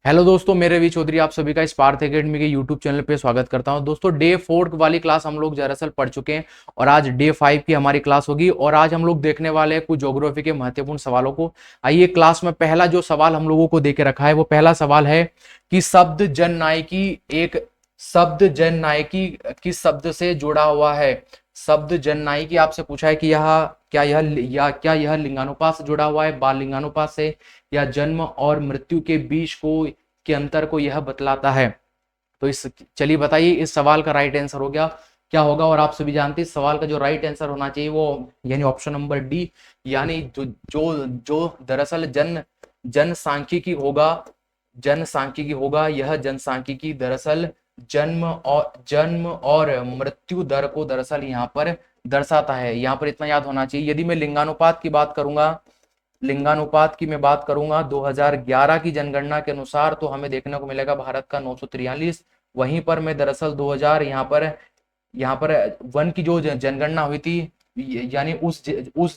Hello दोस्तों, मेरे we Chaudhary आप सभी का स्पार्थ एकेडमी के यूट्यूब चैनल पे स्वागत करता हूं। दोस्तों, डे 4 वाली क्लास हम लोग दरअसल पढ़ चुके हैं और आज डे 5 की हमारी क्लास होगी और आज हम लोग देखने वाले हैं कुछ ज्योग्राफी के महत्वपूर्ण सवालों को। आइए, क्लास में पहला जो सवाल हम लोगों को दे के रखा है वो पहला सवाल है कि शब्द जननायकी एक शब्द जननायकी किस शब्द से जुड़ा हुआ है। शब्द जननायकी आपसे पूछा है कि क्या यह लिंगानुपात से जुड़ा हुआ है, बाल लिंगानुपात से, या जन्म और मृत्यु के बीच के अंतर को यह बतलाता है। तो इस चलिए बताइए, इस सवाल का राइट आंसर हो गया क्या होगा। और आप सभी जानते हैं इस सवाल का जो राइट आंसर होना चाहिए वो यानी ऑप्शन नंबर डी, यानी जो जो जो दरअसल जनसांख्यिकी होगा। जनसांख्यिकी होगा, यह जनसांख्यिकी दरअसल जन्म और मृत्यु दर को दरअसल यहाँ पर दर्शाता है। यहाँ पर इतना याद होना चाहिए। यदि मैं लिंगानुपात की मैं बात करूंगा 2011 की जनगणना के अनुसार तो हमें देखने को मिलेगा भारत का 943। वहीं पर मैं दरअसल 2000 यहाँ पर वन की जो जनगणना हुई थी, यानी उस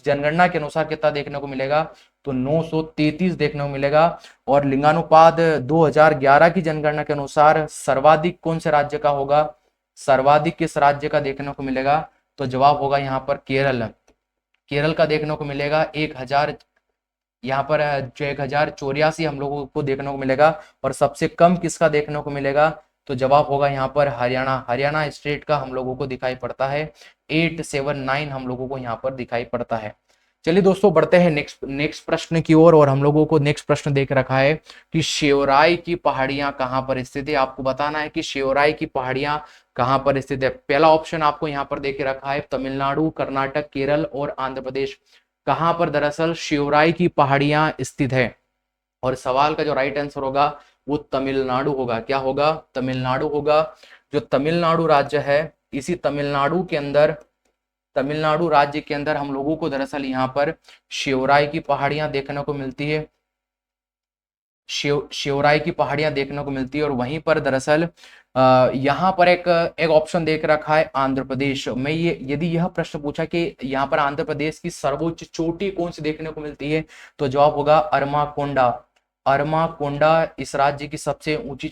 जनगणना के अनुसार कितना देखने को मिलेगा, तो 933 देखने को मिलेगा। और लिंगानुपात 2011 की जनगणना के अनुसार सर्वाधिक कौन से राज्य का होगा, सर्वाधिक किस राज्य का देखने को मिलेगा, तो जवाब होगा यहाँ पर केरल। केरल का देखने को मिलेगा 1000, यहाँ पर जो 1084 हम लोगों को देखने को मिलेगा। और सबसे कम किसका देखने को मिलेगा, तो जवाब होगा यहाँ पर हरियाणा स्टेट का हम लोगों को दिखाई पड़ता है। 879 हम लोगों को यहाँ पर दिखाई पड़ता है। चलिए दोस्तों, बढ़ते हैं नेक्स्ट प्रश्न की ओर। और हम लोगों को नेक्स्ट प्रश्न देख रखा है कि शिवराय की पहाड़ियां कहाँ पर स्थित है। आपको बताना है कि शिवराय की पहाड़ियां कहाँ पर स्थित है। पहला ऑप्शन आपको यहाँ पर देके रखा है तमिलनाडु, कर्नाटक, केरल और आंध्र प्रदेश। कहां पर दरअसल शिवराय की पहाड़ियां स्थित है। और सवाल का जो राइट आंसर होगा वो तमिलनाडु होगा। क्या होगा, तमिलनाडु होगा। जो तमिलनाडु राज्य है, इसी तमिलनाडु राज्य के अंदर हम लोगों को दरअसल यहाँ पर शिवराय की पहाड़ियां देखने को मिलती है। शिवराय की पहाड़ियां देखने को मिलती है। और वहीं पर दरअसल यहाँ पर एक ऑप्शन देख रखा है आंध्र प्रदेश में। ये यदि यह प्रश्न पूछा कि यहाँ पर आंध्र प्रदेश की सर्वोच्च चोटी कौन सी देखने को मिलती है, तो जवाब होगा अरमाकोंडा। अरमाकोंडा इस राज्य की सबसे ऊंची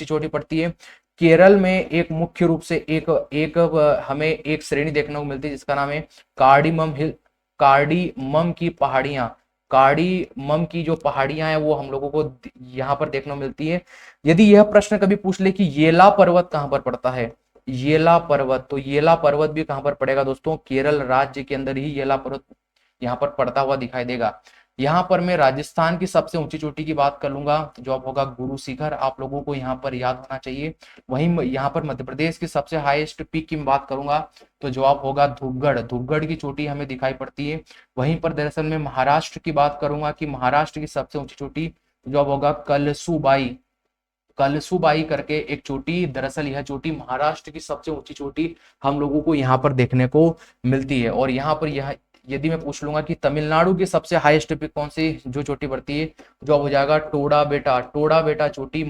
चोटी पड़ती है। केरल में एक मुख्य रूप से हमें एक श्रेणी देखने को मिलती है जिसका नाम है कार्डिमम की पहाड़ियां। कार्डिमम की जो पहाड़ियां हैं वो हम लोगों को यहाँ पर देखने को मिलती है। यदि यह प्रश्न कभी पूछ ले कि येला पर्वत कहाँ पर पड़ता है, येला पर्वत, तो येला पर्वत भी कहाँ पर पड़ेगा दोस्तों, केरल राज्य के अंदर ही येला पर्वत यहाँ पर पड़ता हुआ दिखाई देगा। यहाँ पर मैं राजस्थान की सबसे ऊंची चोटी की बात कर लूंगा, जवाब होगा गुरु शिखर। आप लोगों को यहाँ पर याद होना चाहिए। वहीं यहाँ पर मध्य प्रदेश की सबसे हाईएस्ट पीक की बात करूंगा तो जवाब होगा धूपगढ़। धूपगढ़ की चोटी हमें दिखाई पड़ती है। वहीं पर दरअसल मैं महाराष्ट्र की बात करूंगा कि महाराष्ट्र की सबसे ऊंची चोटी जवाब होगा कलसुबाई। कलसुबाई करके एक चोटी, दरअसल यह चोटी महाराष्ट्र की सबसे ऊंची चोटी हम लोगों को यहाँ पर देखने को मिलती है। और यहाँ पर यह यदि मैं पूछ लूंगा कि तमिलनाडु की सबसे हाईएस्ट पिक कौन सी जो चोटी पड़ती है, जो हो जाएगा टोडा बेटा चोटी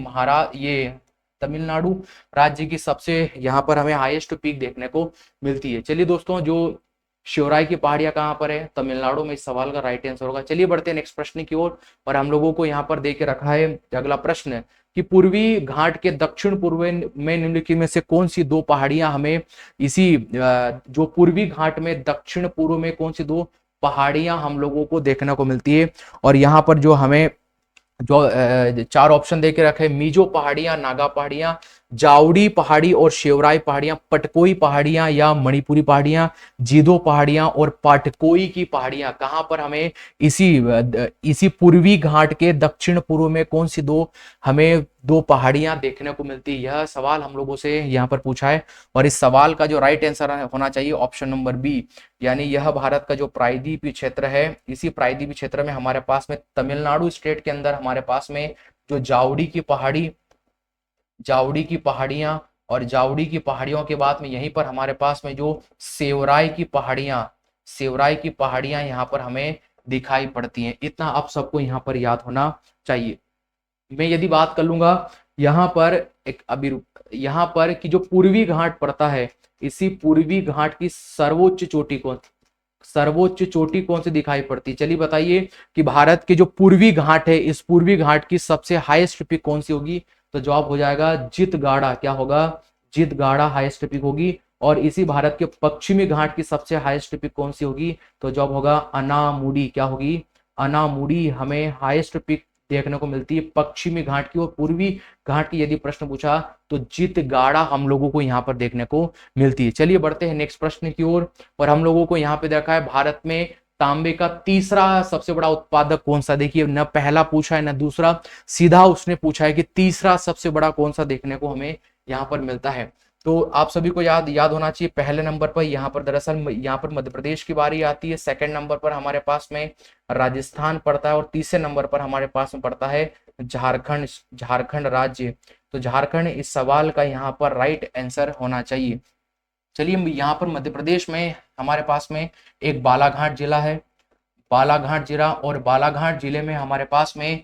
ये तमिलनाडु राज्य की सबसे यहाँ पर हमें हाईएस्ट पीक देखने को मिलती है। चलिए दोस्तों, जो शिवराय की पहाड़ियां कहाँ पर है, तमिलनाडु में, इस सवाल का राइट आंसर होगा। चलिए बढ़ते हैं नेक्स्ट प्रश्न की ओर। और हम लोगों को यहाँ पर दे के रखा है अगला प्रश्न कि पूर्वी घाट के दक्षिण पूर्व में निम्नलिखित में से कौन सी दो पहाड़ियां हमें जो पूर्वी घाट में दक्षिण पूर्व में कौन सी दो पहाड़ियां हम लोगों को देखने को मिलती है। और यहाँ पर जो हमें चार ऑप्शन देके रखे, मीजो पहाड़ियां, नागा पहाड़ियां, जावड़ी पहाड़ी और शिवराय पहाड़ियां, पटकोई पहाड़ियां या मणिपुरी पहाड़ियां, जीदो पहाड़ियां और पाटकोई की पहाड़ियां। कहां पर हमें इसी पूर्वी घाट के दक्षिण पूर्व में कौन सी दो हमें दो पहाड़ियां देखने को मिलती है, यह सवाल हम लोगों से यहाँ पर पूछा है। और इस सवाल का जो राइट आंसर होना चाहिए ऑप्शन नंबर बी, यानी यह भारत का जो प्रायद्वीपीय क्षेत्र है, इसी प्रायद्वीपीय क्षेत्र में हमारे पास में तमिलनाडु स्टेट के अंदर हमारे पास में जो जावड़ी की पहाड़ियां, और जावड़ी की पहाड़ियों के बाद में यहीं पर हमारे पास में जो सेवराय की पहाड़ियां यहाँ पर हमें दिखाई पड़ती हैं। इतना आप सबको यहाँ पर याद होना चाहिए। मैं यदि बात कर लूंगा यहाँ पर यहाँ पर कि जो पूर्वी घाट पड़ता है, इसी पूर्वी घाट की सर्वोच्च चोटी कौन सर्वोच्च चोटी कौन सी दिखाई पड़ती है? चलिए बताइए कि भारत के जो पूर्वी घाट है, इस पूर्वी घाट की सबसे हाईएस्ट पीक कौन सी होगी? तो जवाब हो जाएगा जितगाड़ा। क्या होगा? जितगाड़ा हाईएस्ट पीक होगी। और इसी भारत के पश्चिमी घाट की सबसे हाईएस्ट पीक कौन सी होगी? तो जवाब होगा अनामुडी। क्या होगी? अनामुडी हमें हाईएस्ट पीक देखने को मिलती है पश्चिमी घाट की। और पूर्वी घाट की यदि प्रश्न पूछा तो जितगाड़ा हम लोगों को यहाँ पर देखने को मिलती है। चलिए बढ़ते हैं नेक्स्ट प्रश्न की ओर। और हम लोगों को यहाँ पे देखा है भारत में तांबे का तीसरा सबसे बड़ा उत्पादक कौन सा? देखिए न पहला पूछा है न दूसरा, सीधा उसने पूछा है कि तीसरा सबसे बड़ा कौन सा देखने को हमें यहाँ पर मिलता है। तो आप सभी को याद होना चाहिए पहले नंबर पर यहाँ पर दरअसल यहाँ पर मध्य प्रदेश की बारी आती है, सेकंड नंबर पर हमारे पास में राजस्थान पड़ता है और तीसरे नंबर पर हमारे पास में पड़ता है झारखंड। झारखंड राज्य। तो झारखंड इस सवाल का यहाँ पर राइट आंसर होना चाहिए। चलिए यहाँ पर मध्य प्रदेश में हमारे पास में एक बालाघाट जिला है, बालाघाट जिला। और बालाघाट जिले में हमारे पास में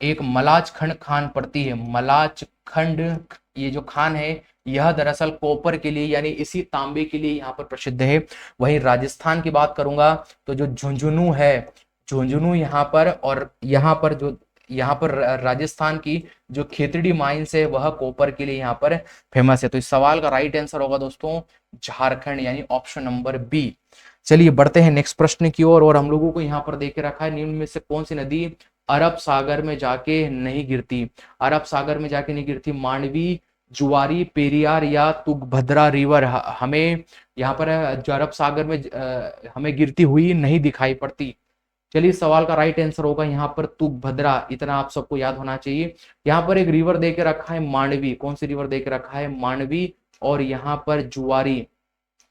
एक मलाचखंड खान पड़ती है। मलाचखंड ये जो खान है यह दरअसल कॉपर के लिए यानी इसी तांबे के लिए यहाँ पर प्रसिद्ध है। वहीं राजस्थान की बात करूंगा तो जो झुंझुनू है, झुंझुनू यहाँ पर, और यहाँ पर राजस्थान की जो खेतड़ी माइंस है वह कॉपर के लिए यहाँ पर फेमस है। तो इस सवाल का राइट आंसर होगा दोस्तों झारखंड यानी ऑप्शन नंबर बी। चलिए बढ़ते हैं नेक्स्ट प्रश्न की ओर। और हम लोगों को यहाँ पर देख के रखा है निम्न में से कौन सी नदी अरब सागर में जाके नहीं गिरती? अरब सागर में जाके नहीं गिरती। मांडवी, जुआरी, पेरियार या तुंगभद्रा रिवर हमें यहाँ पर जो अरब सागर में हमें गिरती हुई नहीं दिखाई पड़ती। चलिए सवाल का राइट आंसर होगा यहाँ पर तुंगभद्रा। इतना आप सबको याद होना चाहिए। यहाँ पर एक रिवर दे के रखा है मांडवी। कौन सी रिवर दे के रखा है? मांडवी। और यहाँ पर जुआरी।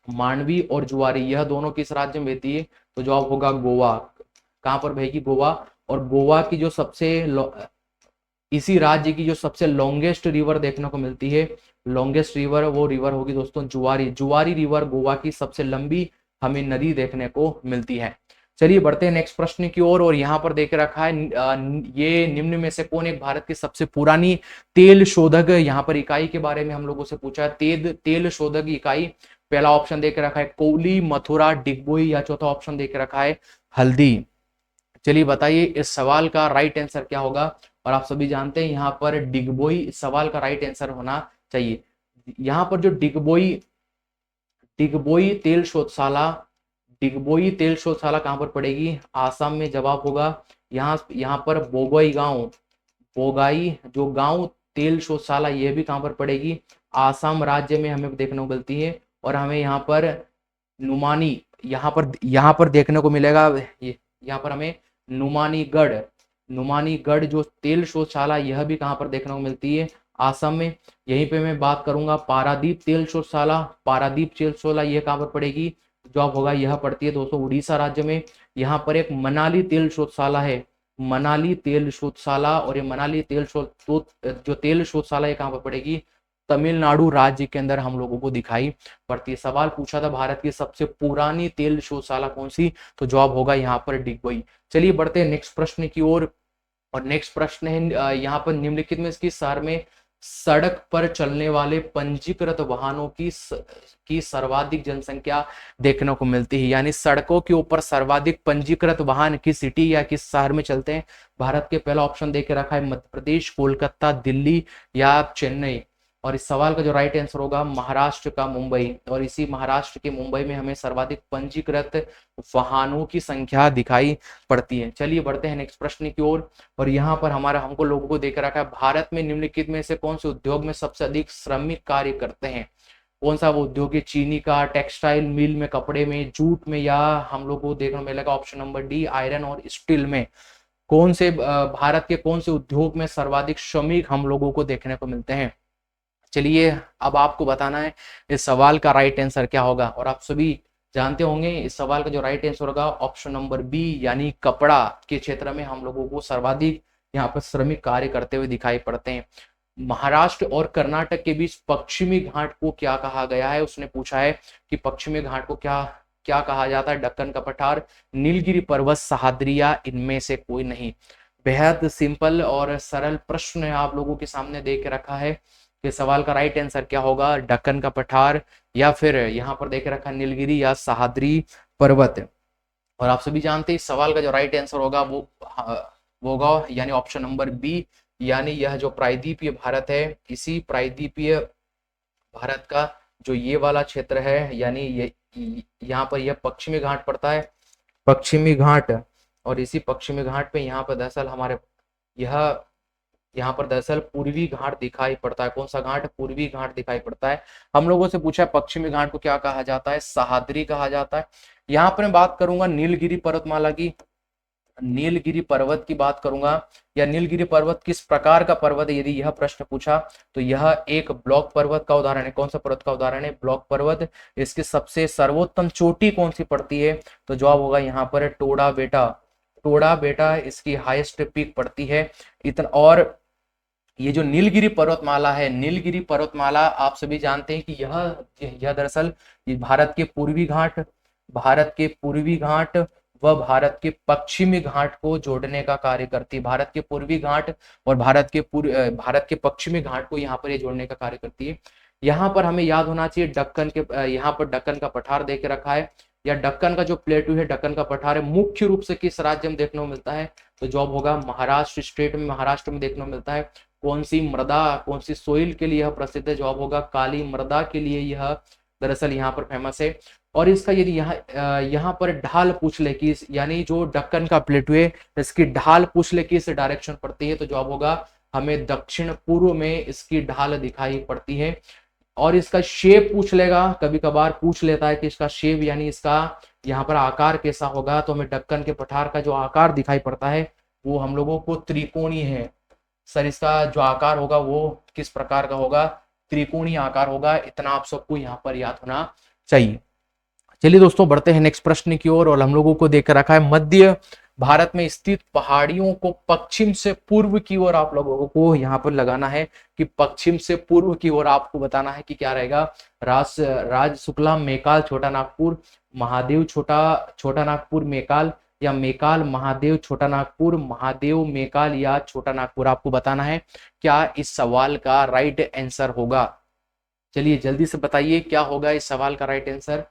मांडवी और जुआरी यह दोनों किस राज्य में बहती है? तो जवाब होगा गोवा। कहां पर बहेगी? गोवा। और गोवा की जो इसी राज्य की जो सबसे लॉन्गेस्ट रिवर देखने को मिलती है, लॉन्गेस्ट रिवर, वो रिवर होगी दोस्तों जुआरी। जुआरी रिवर गोवा की सबसे लंबी हमें नदी देखने को मिलती है। चलिए बढ़ते हैं नेक्स्ट प्रश्न की ओर। और यहाँ पर देख रखा है ये निम्न में से कौन एक भारत की सबसे पुरानी तेल शोधक यहाँ पर इकाई के बारे में हम लोगों से पूछा है। तेल शोधक इकाई पहला ऑप्शन देके रखा है कोली, मथुरा, डिगबोई या चौथा ऑप्शन देके रखा है हल्दी। चलिए बताइए इस सवाल का राइट आंसर क्या होगा? और आप सभी जानते हैं यहाँ पर डिगबोई इस सवाल का राइट आंसर होना चाहिए। यहाँ पर जो डिगबोई डिगबोई तेल शोधशाला, डिगबोई तेल शोधशाला कहाँ पर पड़ेगी? आसाम में। जवाब होगा यहाँ पर बोगई गांव, बोगाई जो गांव तेल शोधशाला यह भी कहाँ पर पड़ेगी? आसाम राज्य में हमें देखने को मिलती है। और हमें यहाँ पर नुमानी यहाँ पर देखने को मिलेगा। यहाँ पर हमें नुमानीगढ़ जो तेल शोधशाला यह भी कहाँ पर देखने को मिलती है? आसाम में। यहीं पे मैं बात करूंगा पारादीप तेल शोधशाला। पारादीप तेल शोधशाला यह कहाँ पर पड़ेगी? जवाब होगा यह पड़ती है दोस्तों उड़ीसा राज्य में। यहाँ पर एक मनाली तेल शोधशाला है, मनाली तेल शोधशाला। और ये मनाली जो तेल शोधशाला ये कहाँ पर पड़ेगी? तमिलनाडु राज्य के अंदर हम लोगों को दिखाई पड़ती है। सवाल पूछा था भारत की सबसे पुरानी तेल शोधशाला कौन सी? तो जवाब होगा यहाँ पर डिगबोई। चलिए बढ़ते हैं नेक्स्ट प्रश्न की ओर। और नेक्स्ट प्रश्न है यहाँ पर निम्नलिखित में इसकी शहर में सड़क पर चलने वाले पंजीकृत वाहनों की सर्वाधिक जनसंख्या देखने को मिलती है। यानी सड़कों के ऊपर सर्वाधिक पंजीकृत वाहन किस सिटी या किस शहर में चलते हैं? भारत के पहला ऑप्शन देके रखा है मध्य प्रदेश, कोलकाता, दिल्ली या चेन्नई। और इस सवाल का जो राइट आंसर होगा महाराष्ट्र का मुंबई। और इसी महाराष्ट्र के मुंबई में हमें सर्वाधिक पंजीकृत वाहनों की संख्या दिखाई पड़ती है। चलिए बढ़ते हैं नेक्स्ट प्रश्न की ओर। और यहाँ पर हमको लोगों को देख रखा है भारत में निम्नलिखित में से कौन से उद्योग में सबसे अधिक श्रमिक कार्य करते हैं? कौन सा वो उद्योग है? चीनी का, टेक्सटाइल मिल में, कपड़े में, जूट में, या हम लोग को देखने को मिलेगा ऑप्शन नंबर डी आयरन और स्टील में। कौन से भारत के कौन से उद्योग में सर्वाधिक श्रमिक हम लोगों को देखने को मिलते हैं? चलिए अब आपको बताना है इस सवाल का राइट आंसर क्या होगा। और आप सभी जानते होंगे इस सवाल का जो राइट आंसर होगा ऑप्शन नंबर बी यानी कपड़ा के क्षेत्र में हम लोगों को सर्वाधिक यहाँ पर श्रमिक कार्य करते हुए दिखाई पड़ते हैं। महाराष्ट्र और कर्नाटक के बीच पश्चिमी घाट को क्या कहा गया है? उसने पूछा है कि पश्चिमी घाट को क्या क्या कहा जाता है? दक्कन का पठार, नीलगिरी पर्वत, सह्याद्री, इनमें से कोई नहीं। बेहद सिंपल और सरल प्रश्न आप लोगों के सामने देख रखा है कि सवाल का राइट आंसर क्या होगा? दक्कन का पठार या फिर यहाँ पर देख रखा नीलगिरी या सह्याद्री पर्वत। और आप सभी जानते हैं इस सवाल का जो राइट आंसर होगा वो होगा यानी ऑप्शन नंबर बी, यानी यह जो प्रायद्वीपीय भारत है, इसी प्रायद्वीपीय भारत का जो ये वाला क्षेत्र है, यानी ये यहाँ पर यह पश्चिमी घाट पड़ता है, पश्चिमी घाट। और इसी पश्चिमी घाट पे यहाँ पर दरअसल हमारे यह यहाँ पर दरअसल पूर्वी घाट दिखाई पड़ता है। कौन सा घाट? पूर्वी घाट दिखाई पड़ता है। हम लोगों से पूछा है पश्चिमी घाट को क्या कहा जाता है? सह्याद्री कहा जाता है। यहाँ पर मैं बात करूंगा नीलगिरी पर्वतमाला की, नीलगिरी पर्वत की बात करूंगा, या नीलगिरी पर्वत किस प्रकार का पर्वत है यदि यह प्रश्न पूछा तो यह एक ब्लॉक पर्वत का उदाहरण है। कौन सा पर्वत का उदाहरण है? ब्लॉक पर्वत। इसकी सबसे सर्वोत्तम चोटी कौन सी पड़ती है? तो जवाब होगा यहाँ पर टोडा बेटा, टोडा बेटा इसकी हाईएस्ट पीक पड़ती है। इतना, और ये जो नीलगिरी पर्वतमाला है, नीलगिरी पर्वतमाला आप सभी जानते हैं कि यह दरअसल भारत के पूर्वी घाट, भारत के पूर्वी घाट व भारत के पश्चिमी घाट को जोड़ने का कार्य करती है। भारत के पूर्वी घाट और भारत के पश्चिमी घाट को यहाँ पर ये जोड़ने का कार्य करती है। यहाँ पर हमें याद होना चाहिए दक्कन के, यहाँ पर दक्कन का पठार दे के रखा है, या दक्कन का जो प्लेटू है, दक्कन का पठार है, मुख्य रूप से किस राज्य में देखने को मिलता है? तो जवाब होगा महाराष्ट्र स्टेट में, महाराष्ट्र में देखने को मिलता है। कौन सी मृदा, कौन सी सोइल के लिए यह प्रसिद्ध है? जवाब होगा काली मृदा के लिए यह दरअसल यहाँ पर फेमस है। और इसका यदि यहाँ पर ढाल पूछ ले कि यानी जो दक्कन का प्लेटू है इसकी ढाल पूछ ले कि इस डायरेक्शन पड़ती है, तो जवाब होगा हमें दक्षिण पूर्व में इसकी ढाल दिखाई पड़ती है। और इसका शेप पूछ लेगा, कभी कभार पूछ लेता है कि इसका शेप यानी इसका यहाँ पर आकार कैसा होगा, तो हमें दक्कन के पठार का जो आकार दिखाई पड़ता है वो हम लोगों को त्रिकोणीय है। सर इसका जो आकार होगा वो किस प्रकार का होगा? त्रिकोणीय आकार होगा। इतना आप सबको यहाँ पर याद होना चाहिए। चलिए दोस्तों बढ़ते हैं नेक्स्ट प्रश्न की ओर, और हम लोगों को देख रखा है मध्य भारत में स्थित पहाड़ियों को पश्चिम से पूर्व की ओर आप लोगों को यहाँ पर लगाना है कि पश्चिम से पूर्व की ओर आपको बताना है कि क्या रहेगा? राज शुक्ला मेकाल छोटा नागपुर, महादेव छोटा नागपुर मेकाल, या मेकाल महादेव छोटा नागपुर, महादेव मेकाल या छोटा नागपुर, आपको बताना है क्या इस सवाल का राइट आंसर होगा। चलिए जल्दी से बताइए क्या होगा इस सवाल का राइट आंसर,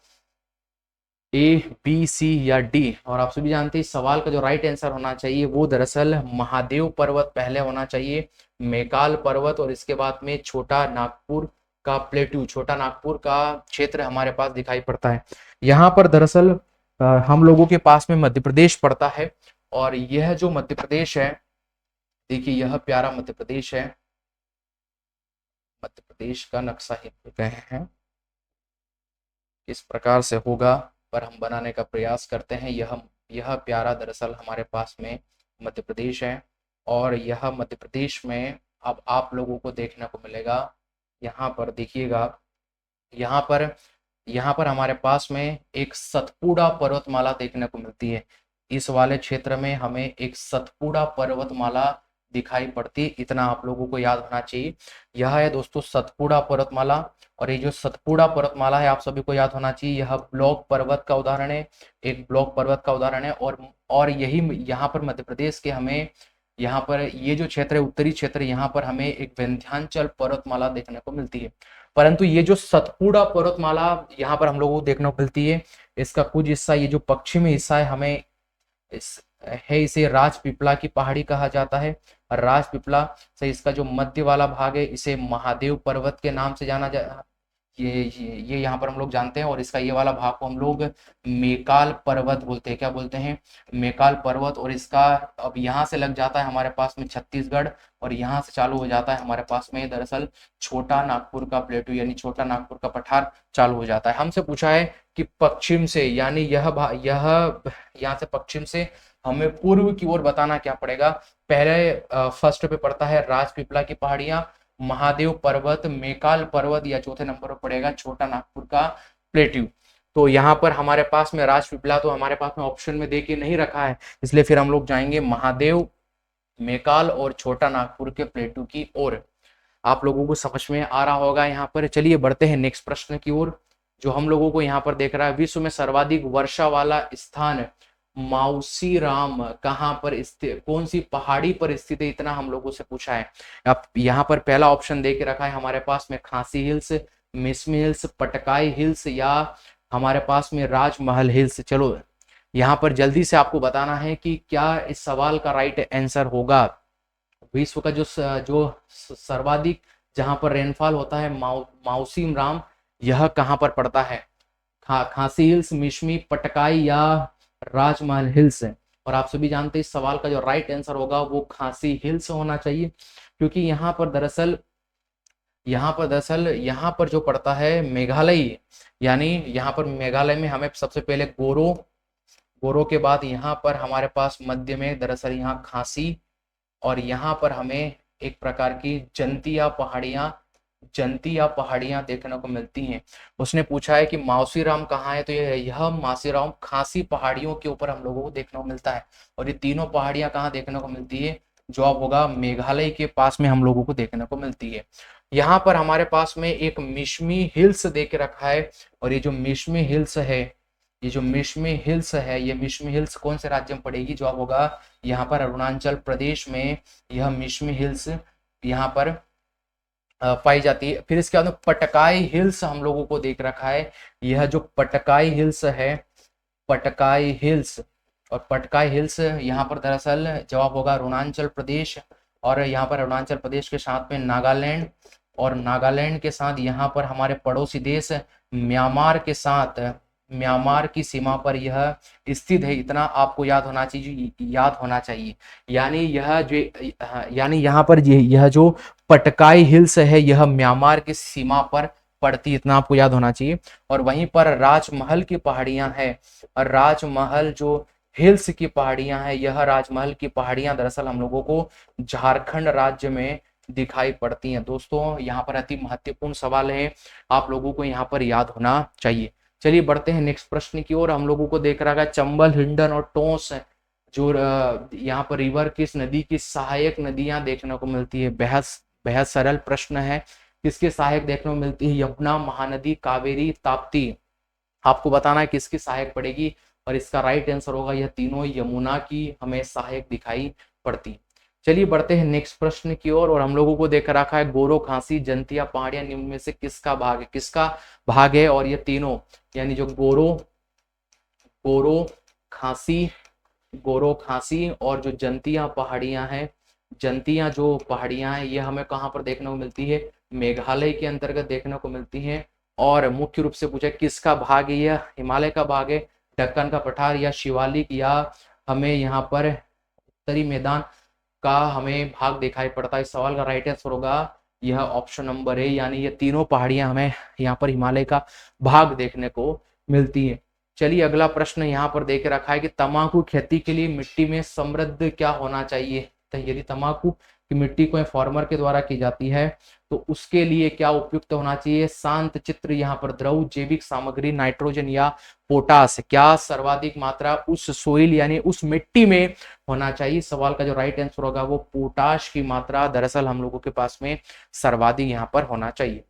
ए, बी, सी या डी। और आप सभी जानते हैं इस सवाल का जो राइट आंसर होना चाहिए वो दरअसल महादेव पर्वत पहले होना चाहिए, मेकाल पर्वत, और इसके बाद में छोटा नागपुर का प्लेट्यू, छोटा नागपुर का क्षेत्र हमारे पास दिखाई पड़ता है। यहाँ पर दरअसल हम लोगों के पास में मध्य प्रदेश पड़ता है, और यह जो मध्य प्रदेश है, देखिए यह प्यारा मध्य प्रदेश है, मध्य प्रदेश का नक्शा ही गए हैं, किस प्रकार से होगा पर हम बनाने का प्रयास करते हैं। यह प्यारा दरअसल हमारे पास में मध्य प्रदेश है, और यह मध्य प्रदेश में अब आप लोगों को देखने को मिलेगा, यहाँ पर देखिएगा, यहाँ पर हमारे पास में एक सतपुड़ा पर्वतमाला देखने को मिलती है। इस वाले क्षेत्र में हमें एक सतपुड़ा पर्वतमाला दिखाई पड़ती, इतना आप लोगों को याद होना चाहिए। यह है दोस्तों सतपुड़ा पर्वतमाला, और ये जो सतपुड़ा पर्वतमाला है आप सभी को याद होना चाहिए, यह ब्लॉक पर्वत का उदाहरण है, एक ब्लॉक पर्वत का उदाहरण है। और यही यहाँ पर मध्य प्रदेश के हमें यहाँ पर ये जो क्षेत्र है उत्तरी क्षेत्र, यहाँ पर हमें एक विंध्याचल पर्वतमाला देखने को मिलती है। परंतु ये जो सतपुड़ा पर्वतमाला यहाँ पर हम लोगों को देखने को मिलती है, इसका कुछ हिस्सा, ये जो पश्चिमी हिस्सा है, हमें इसे राजपीपला की पहाड़ी कहा जाता है। राजपीपला से इसका जो मध्य वाला भाग है इसे महादेव पर्वत के नाम से जाना जा ये यहाँ पर हम लोग जानते हैं, और इसका ये वाला भाग को हम लोग मेकाल पर्वत बोलते हैं। क्या बोलते हैं? मेकाल पर्वत। और इसका अब यहाँ से लग जाता है हमारे पास में छत्तीसगढ़, और यहाँ से चालू हो जाता है हमारे पास में दरअसल छोटा नागपुर का प्लेटू, यानी छोटा नागपुर का पठार चालू हो जाता है। हमसे पूछा है कि पश्चिम से, यानी यहाँ से पश्चिम से हमें पूर्व की ओर बताना क्या पड़ेगा। पहले फर्स्ट पे पड़ता है राजपीपला की पहाड़ियां, महादेव पर्वत, मेकाल पर्वत, या चौथे नंबर पर पड़ेगा छोटा नागपुर का प्लेट्यू। तो यहाँ पर हमारे पास में राजपीपला तो हमारे पास में ऑप्शन में दे के नहीं रखा है, इसलिए फिर हम लोग जाएंगे महादेव, मेकाल और छोटा नागपुर के प्लेट्यू की ओर। आप लोगों को समझ में आ रहा होगा यहाँ पर। चलिए बढ़ते हैं नेक्स्ट प्रश्न की ओर, जो हम लोगों को यहाँ पर देख रहा है, विश्व में सर्वाधिक वर्षा वाला स्थान माउसीराम कहाँ पर स्थित, कौन सी पहाड़ी पर स्थित है, इतना हम लोगों से पूछा है। अब यहाँ पर पहला ऑप्शन दे के रखा है हमारे पास में खांसी hills, Mishmi hills, Patkai hills, या हमारे पास में राजमहल हिल्स। चलो यहाँ पर जल्दी से आपको बताना है कि क्या इस सवाल का राइट आंसर होगा। विश्व का जो सर्वाधिक जहां पर रेनफॉल होता है माउसीम राम, यह कहां पर पड़ता है? खांसी हिल्स, मिशमी, पटकाई या राजमहल हिल्स है। और आप सभी जानते हैं इस सवाल का जो राइट आंसर होगा वो खांसी हिल्स होना चाहिए, क्योंकि यहाँ पर जो पड़ता है मेघालय, यानी यहाँ पर मेघालय में हमें सबसे पहले गोरो के बाद यहाँ पर हमारे पास मध्य में दरअसल यहाँ खांसी, और यहाँ पर हमें एक प्रकार की जंतिया पहाड़ियां देखने को मिलती हैं। उसने पूछा है कि माउसीराम कहाँ है, तो यह माउसीराम खांसी पहाड़ियों के ऊपर हम लोगों को देखने को मिलता है। और ये तीनों पहाड़ियां कहाँ देखने को मिलती है? जवाब होगा मेघालय के पास में हम लोगों को देखने को मिलती है। यहाँ पर हमारे पास में एक मिशमी हिल्स दे के रखा है, और ये जो मिशमी हिल्स है, ये मिशमी हिल्स कौन से राज्य में पड़ेगी? जवाब होगा यहाँ पर अरुणाचल प्रदेश में यह मिशमी हिल्स यहाँ पर पाई जाती है। फिर इसके बाद में पटकाई हिल्स हम लोगों को देख रखा है। यह जो पटकाई हिल्स है, और पटकाई हिल्स यहाँ पर दरअसल जवाब होगा अरुणाचल प्रदेश, और यहाँ पर अरुणाचल प्रदेश के साथ में नागालैंड, और नागालैंड के साथ यहाँ पर हमारे पड़ोसी देश म्यांमार के साथ, म्यांमार की सीमा पर यह स्थित है। इतना आपको याद होना चाहिए। यानी यहाँ पर यह जो पटकाई हिल्स है यह म्यांमार की सीमा पर पड़ती, इतना आपको याद होना चाहिए। और वहीं पर राजमहल की पहाड़ियां हैं, और राजमहल जो हिल्स की पहाड़ियां हैं, यह राजमहल की पहाड़ियां दरअसल हम लोगों को झारखंड राज्य में दिखाई पड़ती हैं। दोस्तों यहाँ पर अति महत्वपूर्ण सवाल है, आप लोगों को यहाँ पर याद होना चाहिए। चलिए बढ़ते हैं नेक्स्ट प्रश्न की ओर। हम लोगों को देख रहा है चंबल, हिंडन और टोंस जो यहाँ पर रिवर किस नदी की सहायक नदियां देखने को मिलती है? बेहद सरल प्रश्न है। किसकी सहायक देखने को मिलती है? यमुना, महानदी, कावेरी, ताप्ती। आपको बताना है किसकी सहायक पड़ेगी, और इसका राइट आंसर होगा यह तीनों यमुना की हमें सहायक दिखाई पड़ती। चलिए बढ़ते हैं नेक्स्ट प्रश्न की ओर। और हम लोगों को देख रखा है गोरो, खांसी, जंतिया पहाड़ियां निम्न में से किसका भाग है? और ये तीनों यानी जो गोरो खांसी और जो जंतिया जो पहाड़ियां हैं, ये हमें कहाँ पर देखने को मिलती है? मेघालय के अंतर्गत देखने को मिलती है। और मुख्य रूप से पूछा किसका भाग है? यह हिमालय का भाग है, दक्कन का पठार या शिवालिक, या हमें यहाँ पर उत्तरी मैदान का हमें भाग दिखाई पड़ता है? इस सवाल का राइट आंसर होगा यह ऑप्शन नंबर है, यानी ये तीनों पहाड़ियां हमें यहाँ पर हिमालय का भाग देखने को मिलती है। चलिए अगला प्रश्न यहाँ पर देख रखा है कि तंबाकू खेती के लिए मिट्टी में समृद्ध क्या होना चाहिए? तो यदि तंबाकू की मिट्टी को फार्मर के द्वारा की जाती है तो उसके लिए क्या उपयुक्त होना चाहिए? शांत चित्र यहाँ पर द्रव, जैविक सामग्री, नाइट्रोजन या पोटास। क्या सर्वाधिक मात्रा उस सोइल यानी उस मिट्टी में होना चाहिए? सवाल का जो राइट आंसर होगा वो पोटाश की मात्रा दरअसल हम लोगों के पास में सर्वाधिक यहाँ पर होना चाहिए।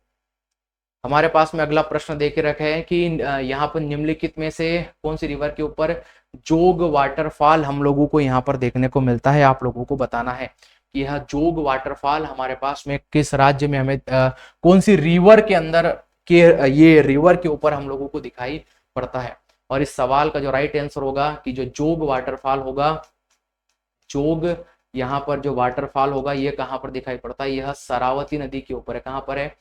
हमारे पास में अगला प्रश्न दे के रखे हैं कि यहाँ पर निम्नलिखित में से कौन सी रिवर के ऊपर जोग वाटरफॉल हम लोगों को यहाँ पर देखने को मिलता है? आप लोगों को बताना है कि यह जोग वाटरफॉल हमारे पास में किस राज्य में हमें कौन सी रिवर के अंदर के ये रिवर के ऊपर हम लोगों को दिखाई पड़ता है? और इस सवाल का जो राइट आंसर होगा कि जो जोग वाटरफॉल होगा, जोग यहाँ पर जो वाटरफॉल होगा ये कहाँ पर दिखाई पड़ता है? यह शरावती नदी के ऊपर है। कहाँ पर है?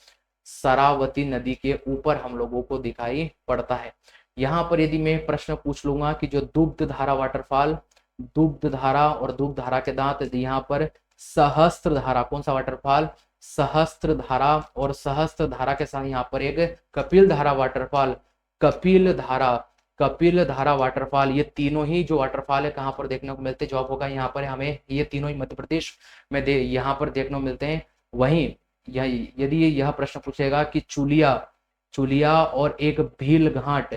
शरावती नदी के ऊपर हम लोगों को दिखाई पड़ता है। यहाँ पर यदि मैं प्रश्न पूछ लूंगा कि जो दुग्ध धारा वाटरफॉल, दुग्ध धारा और दुग्ध धारा के दांत, यहाँ पर सहस्त्र धारा, कौन सा वाटरफॉल? सहस्त्र धारा, और सहस्त्र धारा के साथ यहाँ पर एक कपिल धारा वाटरफॉल, कपिल धारा वाटरफॉल, ये तीनों ही जो वाटरफॉल है कहाँ पर देखने को मिलते हैं? जवाब होगा यहाँ पर हमें ये तीनों ही मध्य प्रदेश में यहाँ पर देखने को मिलते हैं। वहीं यदि यह प्रश्न पूछेगा कि चुलिया और एक भील घाट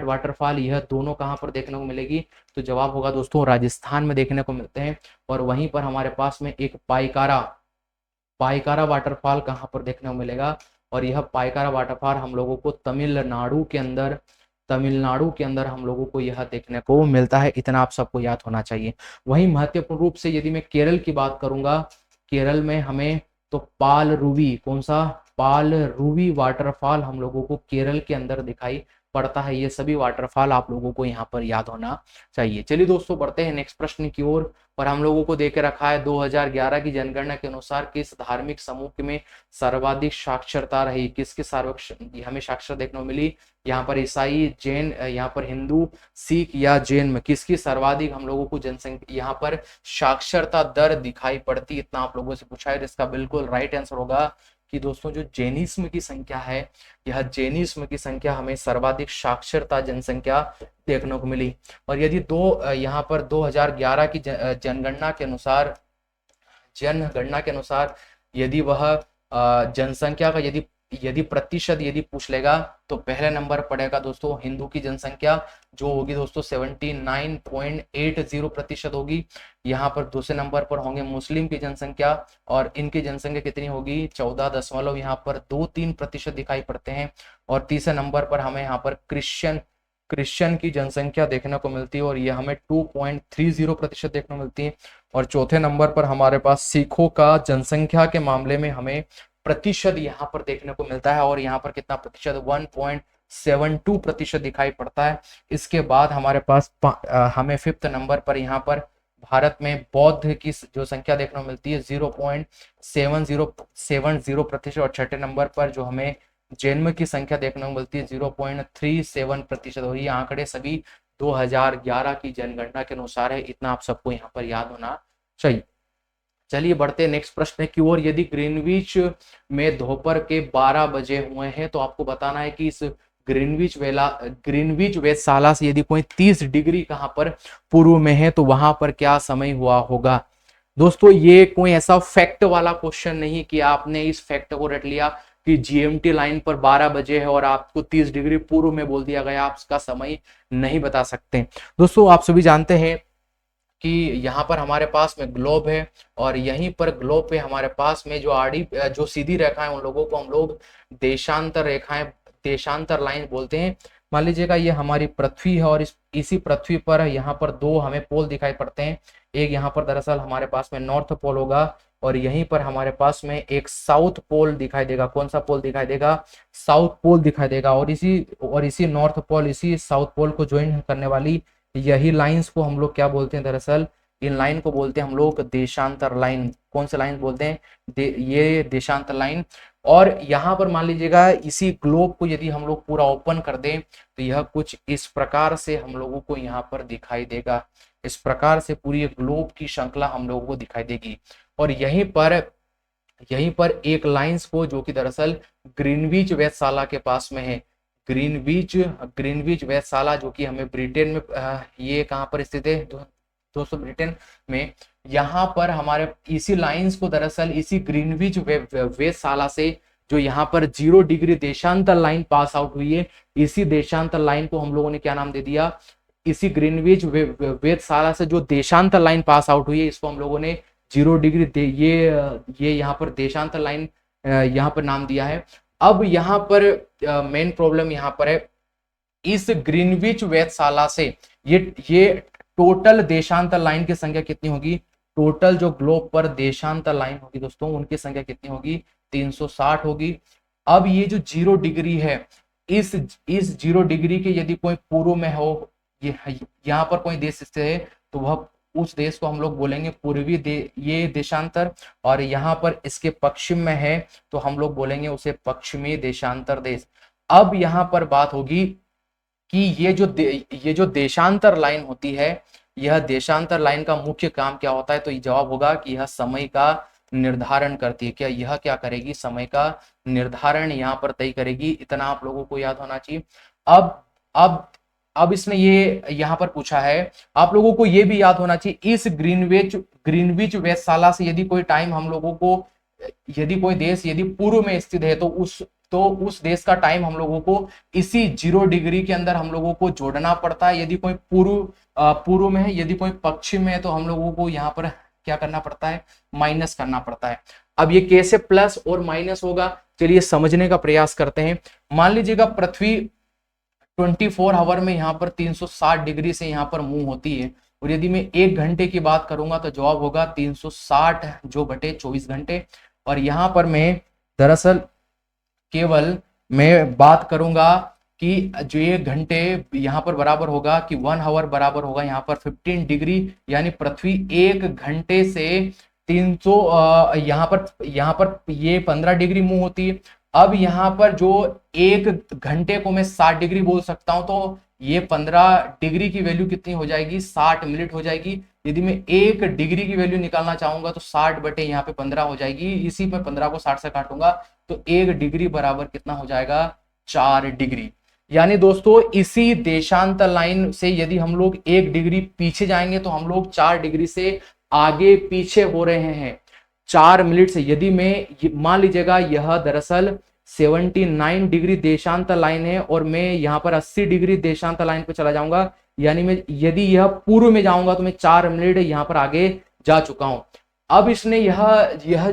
वाटरफॉल, यह दोनों कहां पर देखने को मिलेगी? तो जवाब होगा दोस्तों राजस्थान में देखने को मिलते हैं। और वहीं पर हमारे पास में एक पाइकारा वाटरफॉल कहां पर देखने को मिलेगा? और यह पाइकारा वाटरफॉल हम लोगों को तमिलनाडु के अंदर हम लोगों को यह देखने को मिलता है। इतना आप सबको याद होना चाहिए। वहीं महत्वपूर्ण रूप से यदि मैं केरल की बात करूंगा, केरल में हमें तो पाल रूवी वाटरफॉल हम लोगों को केरल के अंदर दिखाई पड़ता है। ये सभी वाटरफॉल आप लोगों को यहाँ पर याद होना चाहिए। चलिए दोस्तों, बढ़ते हैं नेक्स्ट प्रश्न की ओर। और हम लोगों को दे के रखा है 2011 की जनगणना के अनुसार किस धार्मिक समूह में सर्वाधिक साक्षरता रही। किसकी हमें साक्षरता देखने को मिली? यहाँ पर ईसाई, जैन, यहाँ पर हिंदू, सिख या जैन में किसकी सर्वाधिक हम लोगों को जनसंख्या यहाँ पर साक्षरता दर दिखाई पड़ती? इतना आप लोगों से पूछा है। इसका बिल्कुल राइट आंसर होगा कि दोस्तों जो जैनिज्म की संख्या है, यह जैनिज्म की संख्या हमें सर्वाधिक साक्षरता जनसंख्या देखने को मिली। और यदि यहाँ पर 2011 की जनगणना के अनुसार यदि वह जनसंख्या का यदि प्रतिशत यदि पूछ लेगा तो पहले नंबर पड़ेगा दोस्तों हिंदू की जनसंख्या, जो होगी दोस्तों 79.80% होगी। यहाँ पर दूसरे नंबर पर होंगे मुस्लिम की जनसंख्या, और इनकी जनसंख्या कितनी होगी? 14 यहाँ पर 2-3% दिखाई पड़ते हैं। और तीसरे नंबर पर हमें यहाँ पर क्रिश्चियन की जनसंख्या देखने को मिलती है, और यह हमें 2.30% देखने को मिलती है। और चौथे नंबर पर हमारे पास सिखों का जनसंख्या के मामले में हमें प्रतिशत यहाँ पर देखने को मिलता है, और यहाँ पर कितना प्रतिशत? 1.72% दिखाई पड़ता है। इसके बाद हमारे पास हमें फिफ्थ नंबर पर यहाँ पर भारत में बौद्ध की जो संख्या देखने को मिलती है 0.70% और छठे नंबर पर जो हमें जैन की संख्या देखने को मिलती है 0.37%। और ये आंकड़े सभी 2011 की जनगणना के अनुसार है। इतना आप सबको यहाँ पर याद होना चाहिए। चलिए बढ़ते नेक्स्ट प्रश्न की ओर। यदि ग्रीनविच में दोपहर के 12 बजे हुए हैं तो आपको बताना है कि इस ग्रीनविच वेधशाला से यदि कोई 30 डिग्री कहाँ पर पूर्व में है तो वहां पर क्या समय हुआ होगा। दोस्तों ये कोई ऐसा फैक्ट वाला क्वेश्चन नहीं कि आपने इस फैक्ट को रट लिया कि जीएमटी लाइन पर 12 बजे है और आपको 30 डिग्री पूर्व में बोल दिया गया, आप उसका समय नहीं बता सकते। दोस्तों आप सभी जानते हैं कि यहाँ पर हमारे पास में ग्लोब है, और यहीं पर ग्लोब पे हमारे पास में जो सीधी रेखा है उन लोगों को हम लोग देशांतर रेखाएं, देशांतर लाइन बोलते हैं। मान लीजिएगा ये हमारी पृथ्वी है, और इसी पृथ्वी पर यहाँ पर दो हमें पोल दिखाई पड़ते हैं। एक यहाँ पर दरअसल हमारे पास में नॉर्थ पोल होगा, और यहीं पर हमारे पास में एक साउथ पोल दिखाई देगा। कौन सा पोल दिखाई देगा? साउथ पोल दिखाई देगा। और इसी नॉर्थ पोल, इसी साउथ पोल को ज्वाइन करने वाली यही लाइंस को हम लोग क्या बोलते हैं? दरअसल इन लाइन को बोलते हैं हम लोग देशांतर लाइन। कौन से लाइन बोलते हैं? ये देशांतर लाइन। और यहाँ पर मान लीजिएगा इसी ग्लोब को यदि हम लोग पूरा ओपन कर दें तो यह कुछ इस प्रकार से हम लोगों को यहाँ पर दिखाई देगा। इस प्रकार से पूरी ग्लोब की श्रृंखला हम लोगों को दिखाई देगी। और यहीं पर एक लाइंस को, जो कि दरअसल ग्रीनविच वेधशाला के पास में है, ग्रीनविच वेधशाला जो कि हमें ब्रिटेन में, ये कहाँ पर स्थित है दोस्तों? ब्रिटेन में। यहाँ पर हमारे इसी लाइंस को दरअसल इसी ग्रीनविच वेधशाला से जो यहाँ पर 0 डिग्री देशांतर लाइन पास आउट हुई है, इसी देशांतर लाइन को हम लोगों ने क्या नाम दे दिया? इसी ग्रीनविच वेधशाला से जो देशांतर लाइन पास आउट हुई है इसको हम लोगों ने 0 डिग्री ये यहाँ पर देशांतर लाइन यहाँ पर नाम दिया है। अब यहाँ पर मेन प्रॉब्लम यहाँ पर है, इस ग्रीनविच वेधशाला से ये टोटल देशांतर लाइन की संख्या कितनी होगी? टोटल जो ग्लोब पर देशांतर लाइन होगी दोस्तों उनकी संख्या कितनी होगी? 360 होगी। अब ये जो 0 डिग्री है, इस 0 डिग्री के यदि कोई पूर्व में हो, यहाँ पर कोई देश स्थित है तो वह उस देश को हम लोग बोलेंगे पूर्वी ये देशांतर, और यहाँ पर इसके पश्चिम में है तो हम लोग बोलेंगे उसे पश्चिमी देशांतर देश। अब यहाँ पर बात होगी कि ये जो देशांतर लाइन होती है, यह देशांतर लाइन का मुख्य काम क्या होता है? तो जवाब होगा कि यह समय का निर्धारण करती है। क्या यह क्या करेगी? समय का निर्धारण यहाँ पर तय करेगी। इतना आप लोगों को याद होना चाहिए। अब इसने ये यहाँ पर पूछा है, आप लोगों को ये भी याद होना चाहिए, इस ग्रीनविच वेधशाला से यदि कोई टाइम हम लोगों को, यदि कोई देश यदि पूर्व में स्थित है तो उस देश का टाइम हम लोगों को इसी 0 डिग्री के अंदर हम लोगों को जोड़ना पड़ता है। यदि कोई पूर्व में है, यदि कोई पश्चिम में है तो हम लोगों को यहाँ पर क्या करना पड़ता है? माइनस करना पड़ता है। अब ये कैसे प्लस और माइनस होगा, चलिए समझने का प्रयास करते हैं। मान लीजिएगा पृथ्वी 24 आवर में यहाँ पर 360 डिग्री से यहाँ पर मूव होती है, और यदि मैं 1 घंटे की बात करूंगा तो जवाब होगा 360 जो बटे 24 घंटे। और यहाँ पर मैं दरअसल केवल मैं बात करूंगा कि जो ये घंटे यहाँ पर बराबर होगा कि 1 आवर बराबर होगा यहाँ पर 15 डिग्री, यानी पृथ्वी 1 घंटे से 300 यहाँ पर ये 15 डिग्री मूव होती है। अब यहाँ पर जो 1 घंटे को मैं 60 डिग्री बोल सकता हूं, तो ये 15 डिग्री की वैल्यू कितनी हो जाएगी, 60 मिनट हो जाएगी। यदि मैं 1 डिग्री की वैल्यू निकालना चाहूंगा तो 60 बटे यहाँ पे 15 हो जाएगी, इसी पर 15 को 60 से काटूंगा तो 1 डिग्री बराबर कितना हो जाएगा, 4 डिग्री। यानी दोस्तों इसी देशांतर लाइन से यदि हम लोग 1 डिग्री पीछे जाएंगे तो हम लोग 4 डिग्री से आगे पीछे हो रहे हैं 4 मिनट से। यदि मैं मान लीजिएगा यह दरअसल 79 डिग्री देशांतर लाइन है और मैं यहाँ पर 80 डिग्री देशांतर लाइन पे चला जाऊंगा, यानी मैं यदि यह पूर्व में जाऊंगा तो मैं 4 मिनट यहाँ पर आगे जा चुका हूं। अब इसने यह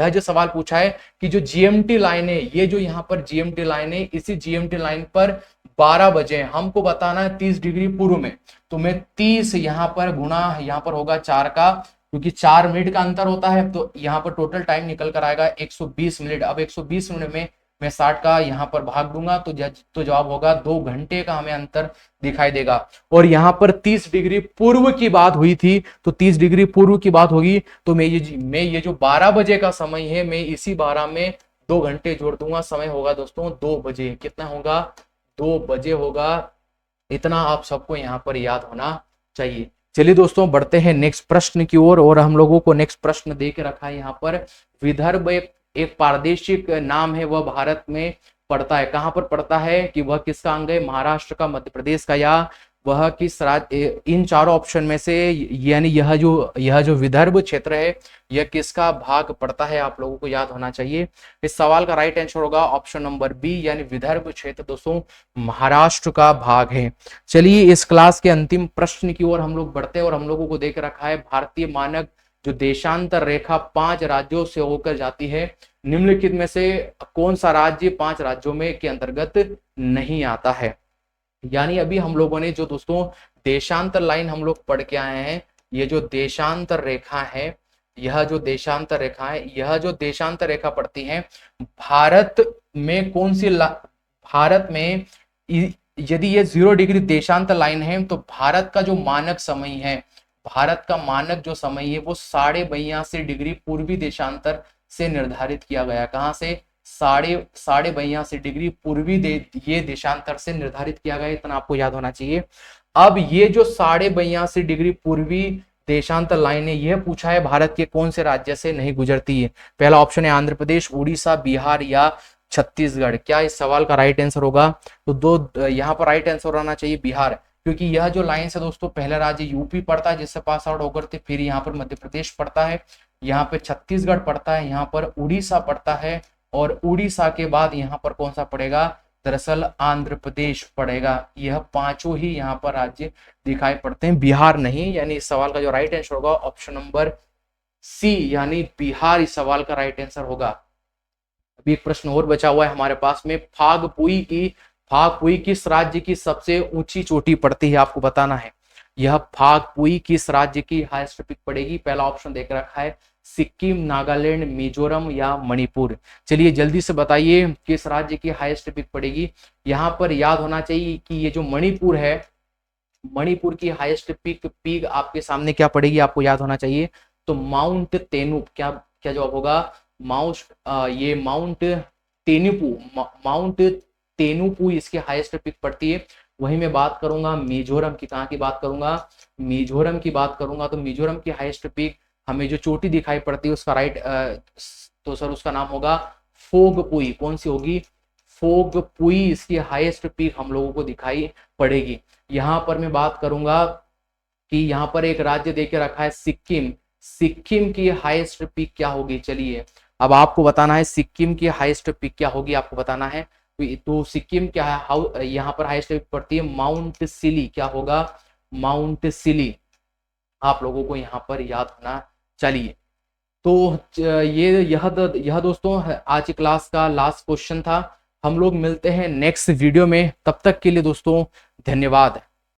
जो सवाल पूछा है कि जो जीएमटी लाइन है, ये जो यहाँ पर जीएमटी लाइन है, इसी जीएमटी लाइन पर 12 बजे हमको बताना है 30 डिग्री पूर्व में, तो मैं 30 यहाँ पर गुणा यहाँ पर होगा 4 का, क्योंकि 4 मिनट का अंतर होता है, तो यहाँ पर टोटल टाइम निकल कर आएगा 120 मिनट। अब 120 मिनट में मैं 60 का यहाँ पर भाग दूंगा तो जवाब होगा 2 घंटे का हमें अंतर दिखाई देगा। और यहाँ पर 30 डिग्री पूर्व की बात हुई थी, तो 30 डिग्री पूर्व की बात होगी तो मैं ये जो 12 बजे का समय है, मैं इसी 12 में 2 घंटे जोड़ दूंगा, समय होगा दोस्तों 2 बजे। कितना होगा, 2 बजे होगा। इतना आप सबको यहाँ पर याद होना चाहिए। चलिए दोस्तों बढ़ते हैं नेक्स्ट प्रश्न की ओर, और हम लोगों को नेक्स्ट प्रश्न दे के रखा है यहाँ पर, विदर्भ एक प्रादेशिक नाम है, वह भारत में पड़ता है। कहां पर पड़ता है कि वह किसका अंग है, महाराष्ट्र का, मध्य प्रदेश का, या वह किस राज्य, इन चारों ऑप्शन में से, यानी यह जो विदर्भ क्षेत्र है यह किसका भाग पड़ता है, आप लोगों को याद होना चाहिए। इस सवाल का राइट आंसर होगा ऑप्शन नंबर बी, यानी विदर्भ क्षेत्र दोस्तों महाराष्ट्र का भाग है। चलिए इस क्लास के अंतिम प्रश्न की ओर हम लोग बढ़ते हैं, और हम लोगों को देख रखा है भारतीय मानक जो देशांतर रेखा 5 राज्यों से होकर जाती है, निम्नलिखित में से कौन सा राज्य 5 राज्यों में के अंतर्गत नहीं आता है। यानी अभी हम लोगों ने जो दोस्तों देशांतर लाइन हम लोग पढ़ के आए हैं, ये जो देशांतर रेखा है, यह जो देशांतर रेखा है, यह जो देशांतर रेखा पड़ती है भारत में कौन सी भारत में यदि ये 0 डिग्री देशांतर लाइन है तो भारत का जो मानक समय है, भारत का मानक जो समय है वो 82.5 डिग्री पूर्वी देशांतर से निर्धारित किया गया। कहां से, 82.5 डिग्री पूर्वी ये देशांतर से निर्धारित किया गया, इतना आपको याद होना चाहिए। अब ये जो 82.5 डिग्री पूर्वी देशांतर लाइन है, यह पूछा है भारत के कौन से राज्य से नहीं गुजरती है। पहला ऑप्शन है आंध्र प्रदेश, उड़ीसा, बिहार या छत्तीसगढ़। क्या इस सवाल का राइट आंसर होगा, तो दो यहाँ पर राइट आंसर होना चाहिए बिहार, क्योंकि यह जो लाइन है दोस्तों पहला राज्य यूपी पड़ता है जिससे पास आउट होकर थे, फिर यहाँ पर मध्य प्रदेश पड़ता है, यहाँ पे छत्तीसगढ़ पड़ता है, यहाँ पर उड़ीसा पड़ता है, और उड़ीसा के बाद यहाँ पर कौन सा पड़ेगा, दरअसल आंध्र प्रदेश पड़ेगा। यह पांचों ही यहाँ पर राज्य दिखाई पड़ते हैं, बिहार नहीं। यानी इस सवाल का जो राइट आंसर होगा ऑप्शन नंबर सी, यानी बिहार इस सवाल का राइट आंसर होगा। अभी एक प्रश्न और बचा हुआ है हमारे पास में, फागपुई किस राज्य की सबसे ऊंची चोटी पड़ती है, आपको बताना है। यह फागपुई किस राज्य की हाईएस्ट पीक पड़ेगी। पहला ऑप्शन देख रखा है सिक्किम, नागालैंड, मिजोरम या मणिपुर। चलिए जल्दी से बताइए किस राज्य की हाईएस्ट पीक पड़ेगी। यहाँ पर याद होना चाहिए कि ये जो मणिपुर है, मणिपुर की हाईएस्ट पीक आपके सामने क्या पड़ेगी, आपको याद होना चाहिए, तो माउंट तेनुप। क्या जवाब होगा, माउंट तेनुपू इसकी हाईएस्ट पीक पड़ती है। वहीं मैं बात करूंगा मिजोरम की, कहाँ की बात करूंगा, मिजोरम की बात करूंगा, तो मिजोरम की हाईएस्ट पीक हमें जो चोटी दिखाई पड़ती है उसका तो सर उसका नाम होगा फोगपुई। कौन सी होगी, फोगपुई इसकी हाईएस्ट पीक हम लोगों को दिखाई पड़ेगी। यहाँ पर मैं बात करूंगा कि यहाँ पर एक राज्य देके रखा है सिक्किम, सिक्किम की हाईएस्ट पीक क्या होगी। चलिए अब आपको बताना है सिक्किम की हाईएस्ट पीक क्या होगी, आपको बताना है। तो सिक्किम क्या है, यहाँ पर हाईएस्ट पीक पड़ती है माउंट सिली। क्या होगा, माउंट सिली, आप लोगों को यहाँ पर याद होना चाहिए। तो यह दोस्तों आज की क्लास का लास्ट क्वेश्चन था। हम लोग मिलते हैं नेक्स्ट वीडियो में, तब तक के लिए दोस्तों धन्यवाद।